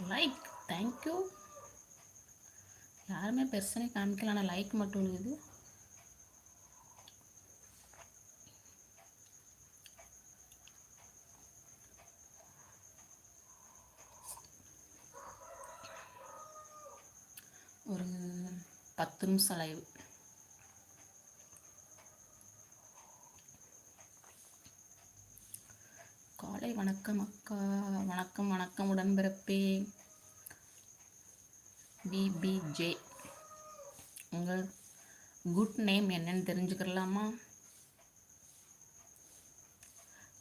Like thank you. யாருமே பெருசனே காமிக்கல, ஆனால் லைக் மட்டும் இருக்குது. ஒரு 10 நிமிஷம் லைவ். காலை வணக்கம் அக்கா. வணக்கம் வணக்கம் உடன்பிறப்பே. பிபிஜே, உங்கள் குட் நேம் என்னன்னு தெரிஞ்சுக்கலாமா?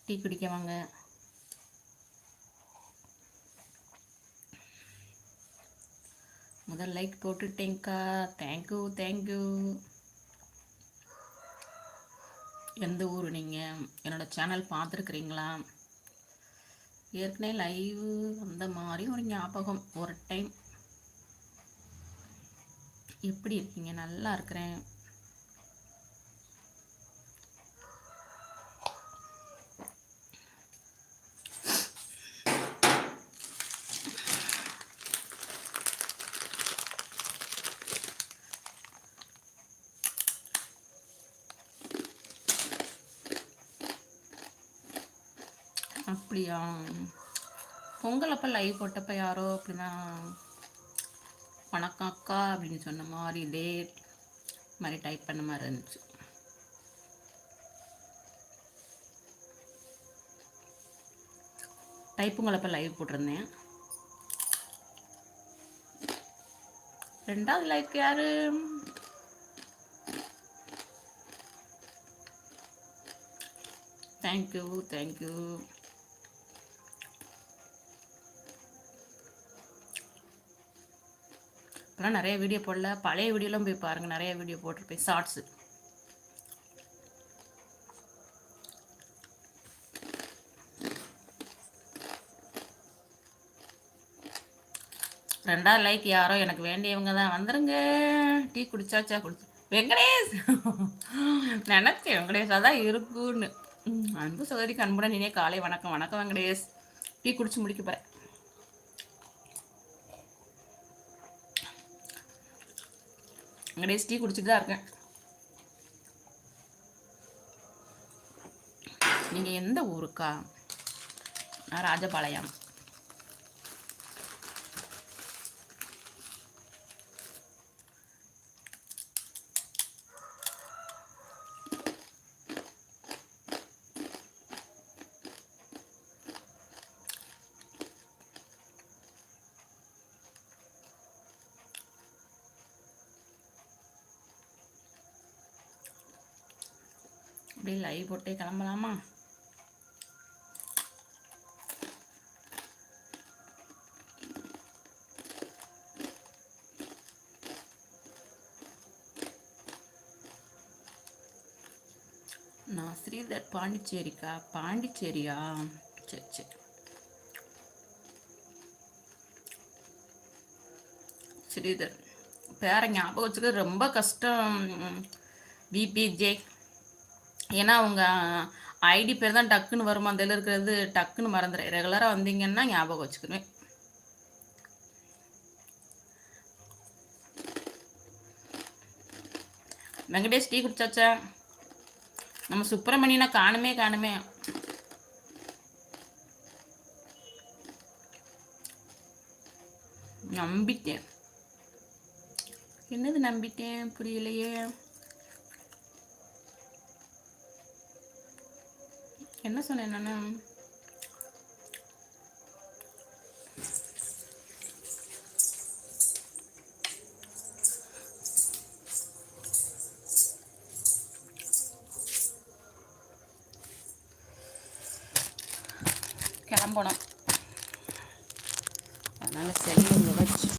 டீ குடிக்க வாங்க. முதல் லைக் போட்டுட்டேங்க்கா. Thank you thank you. எந்த ஊர் நீங்கள்? என்னோட சேனல் பார்த்துருக்குறீங்களா? ஏற்கனவே லைவ் வந்த மாதிரி ஒரு ஞாபகம் ஒரு டைம். எப்படி இருக்கீங்க? நல்லா இருக்கிறேன். அப்படியா? பொங்கல் அப்போ லைவ் போட்டப்போ யாரோ அப்படிதான் வணக்கம் அக்கா அப்படின்னு சொன்ன மாதிரி டேட் மாதிரி டைப் பண்ண மாதிரி இருந்துச்சு. டைப்புங்களப்போ லைவ் போட்டிருந்தேன். 2வது லைக் யாரு? Thank you thank you. இப்போலாம் நிறைய வீடியோ போடல, பழைய வீடியோலாம் போய் பாருங்கள். நிறைய வீடியோ போட்டிருப்பேன், ஷார்ட்ஸு. ரெண்டாவது லைக் யாரோ எனக்கு வேண்டியவங்க தான். வந்துருங்க. டீ குடிச்சாச்சா? குடிச்சு வெங்கடேஷ் நினைச்சேன் வெங்கடேஷாக தான் இருக்குன்னு. அன்பு சகோதரிக்கு அன்புடன் நீனே காலை வணக்கம். வணக்கம் வெங்கடேஷ். டீ குடிச்சு முடிக்க போகிறேன். வெங்கடேஷ் டீ குடிச்சிட்டு தான் இருக்கேன். நீங்கள் எந்த ஊருக்கா? நான் ராஜபாளையம். அப்படியே லைவ் போட்டே கிளம்பலாமா? நான் ஸ்ரீதர், பாண்டிச்சேரிக்கா? பாண்டிச்சேரியா? சரி சரி. ஸ்ரீதர் பேரை ஞாபகம் வச்சுக்கிறது ரொம்ப கஷ்டம் பிபிஜே. ஏன்னா அவங்க ஐடி பேர் தான் டக்குன்னு வருமா, அதில் இருக்கிறது டக்குன்னு மறந்துடுறேன். ரெகுலராக வந்தீங்கன்னா ஞாபகம் வச்சுக்குவேன். வெங்கடேஷ் டீ குடிச்சாச்சா? நம்ம சுப்பிரமணியனா காணுமே. நம்பிட்டேன். என்னது நம்பிட்டேன்? புரியலையே. என்ன சொன்னேன் நானு? கிளம்பணும். அதனால சரி உங்க வச்சு